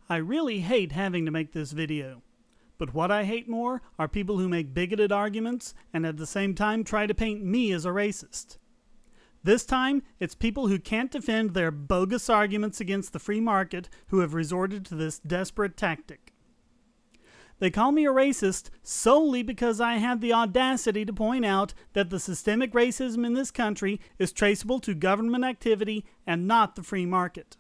I really hate having to make this video, but what I hate more are people who make bigoted arguments and at the same time try to paint me as a racist. This time, it's people who can't defend their bogus arguments against the free market who have resorted to this desperate tactic. They call me a racist solely because I had the audacity to point out that the systemic racism in this country is traceable to government activity and not the free market.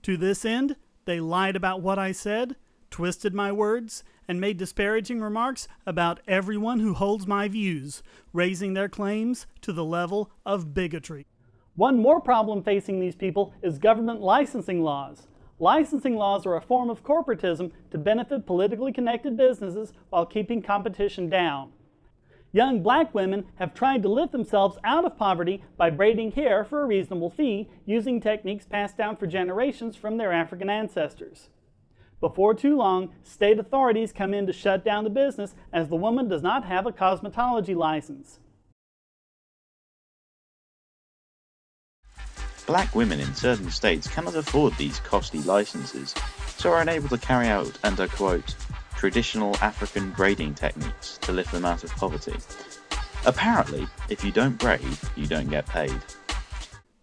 To this end, they lied about what I said, twisted my words, and made disparaging remarks about everyone who holds my views, raising their claims to the level of bigotry. One more problem facing these people is government licensing laws. Licensing laws are a form of corporatism to benefit politically connected businesses while keeping competition down. Young black women have tried to lift themselves out of poverty by braiding hair for a reasonable fee, using techniques passed down for generations from their African ancestors. Before too long, state authorities come in to shut down the business as the woman does not have a cosmetology license. Black women in certain states cannot afford these costly licenses, so are unable to carry out, and I quote, traditional African braiding techniques to lift them out of poverty. Apparently, if you don't braid, you don't get paid.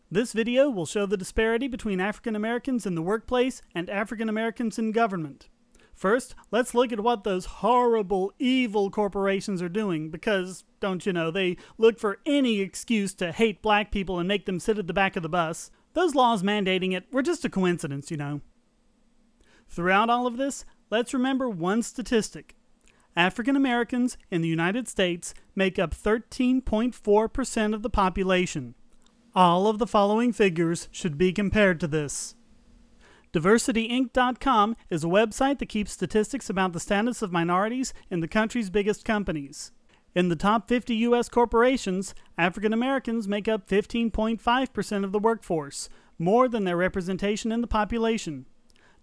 This video will show the disparity between African Americans in the workplace and African Americans in government. First, let's look at what those horrible, evil corporations are doing because, don't you know, they look for any excuse to hate black people and make them sit at the back of the bus. Those laws mandating it were just a coincidence, you know. Throughout all of this, let's remember one statistic. African Americans in the United States make up 13.4% of the population. All of the following figures should be compared to this. DiversityInc.com is a website that keeps statistics about the status of minorities in the country's biggest companies. In the top 50 U.S. corporations, African Americans make up 15.5% of the workforce, more than their representation in the population.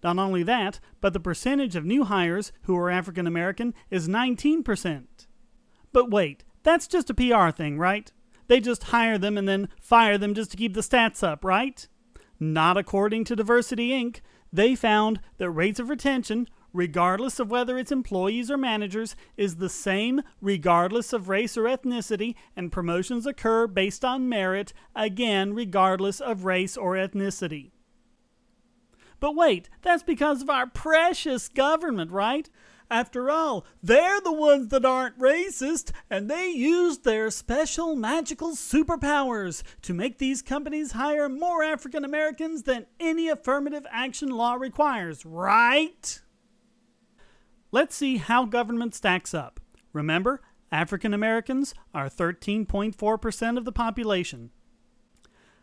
Not only that, but the percentage of new hires who are African American is 19%. But wait, that's just a PR thing, right? They just hire them and then fire them just to keep the stats up, right? Not according to Diversity Inc. They found that rates of retention, regardless of whether it's employees or managers, is the same regardless of race or ethnicity, and promotions occur based on merit, again regardless of race or ethnicity. But wait, that's because of our precious government, right? After all, they're the ones that aren't racist, and they used their special magical superpowers to make these companies hire more African Americans than any affirmative action law requires, right? Let's see how government stacks up. Remember, African Americans are 13.4% of the population.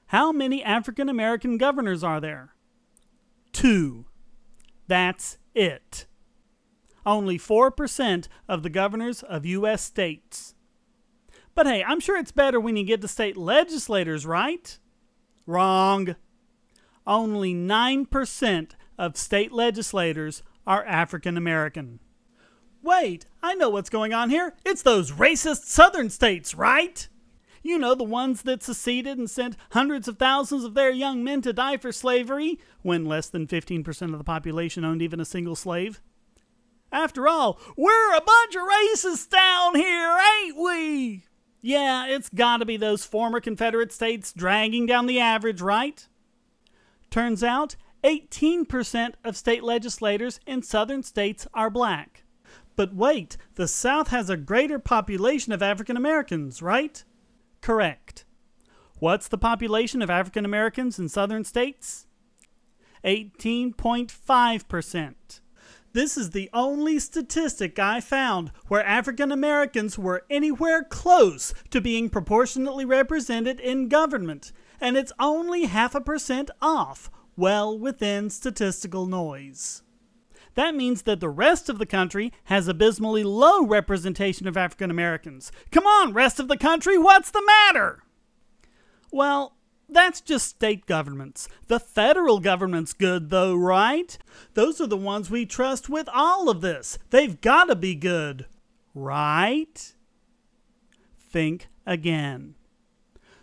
How many African American governors are there? 2. That's it. Only 4% of the governors of U.S. states. But hey, I'm sure it's better when you get to state legislators, right? Wrong. Only 9% of state legislators are African American. Wait, I know what's going on here. It's those racist southern states, right? You know, the ones that seceded and sent hundreds of thousands of their young men to die for slavery, when less than 15% of the population owned even a single slave. After all, we're a bunch of racists down here, ain't we? Yeah, it's gotta be those former Confederate states dragging down the average, right? Turns out, 18% of state legislators in southern states are black. But wait, the South has a greater population of African Americans, right? Correct. What's the population of African Americans in southern states? 18.5%. This is the only statistic I found where African Americans were anywhere close to being proportionately represented in government, and it's only 0.5% off, well within statistical noise. That means that the rest of the country has abysmally low representation of African Americans. Come on, rest of the country, what's the matter? Well, that's just state governments. The federal government's good though, right? Those are the ones we trust with all of this. They've got to be good, right? Think again.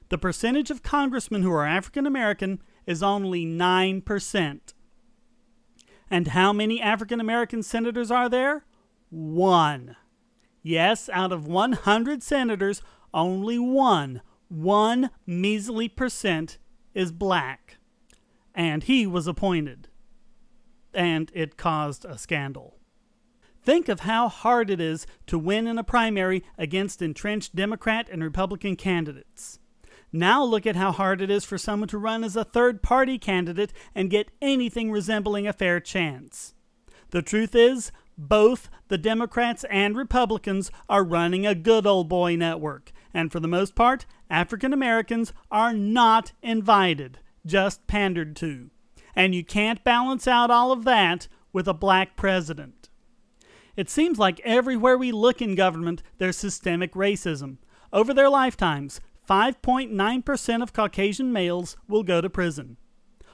The percentage of congressmen who are African American is only 9%. And how many African American senators are there? 1. Yes, out of 100 senators, only one measly percent is black. And he was appointed. And it caused a scandal. Think of how hard it is to win in a primary against entrenched Democrat and Republican candidates. Now look at how hard it is for someone to run as a third-party candidate and get anything resembling a fair chance. The truth is, both the Democrats and Republicans are running a good old boy network, and for the most part, African Americans are not invited, just pandered to. And you can't balance out all of that with a black president. It seems like everywhere we look in government, there's systemic racism. Over their lifetimes, 5.9% of Caucasian males will go to prison.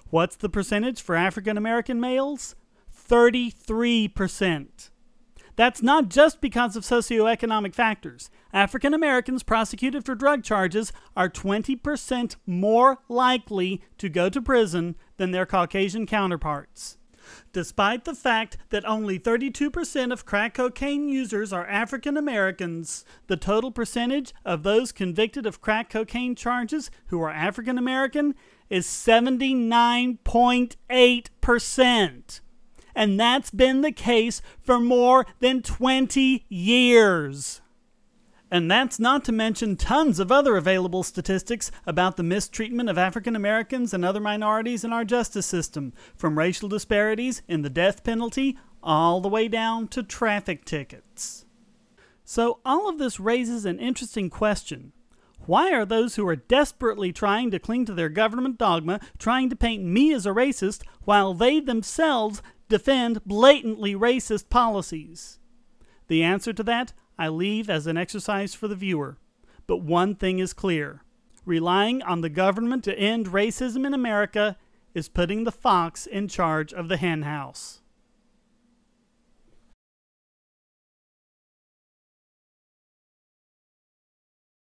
What's the percentage for African American males? 33%. That's not just because of socioeconomic factors. African Americans prosecuted for drug charges are 20% more likely to go to prison than their Caucasian counterparts. Despite the fact that only 32% of crack cocaine users are African Americans, the total percentage of those convicted of crack cocaine charges who are African American is 79.8%. And that's been the case for more than 20 years. And that's not to mention tons of other available statistics about the mistreatment of African Americans and other minorities in our justice system, from racial disparities in the death penalty all the way down to traffic tickets. So all of this raises an interesting question. Why are those who are desperately trying to cling to their government dogma trying to paint me as a racist while they themselves defend blatantly racist policies? The answer to that I leave as an exercise for the viewer. But one thing is clear. Relying on the government to end racism in America is putting the fox in charge of the hen house.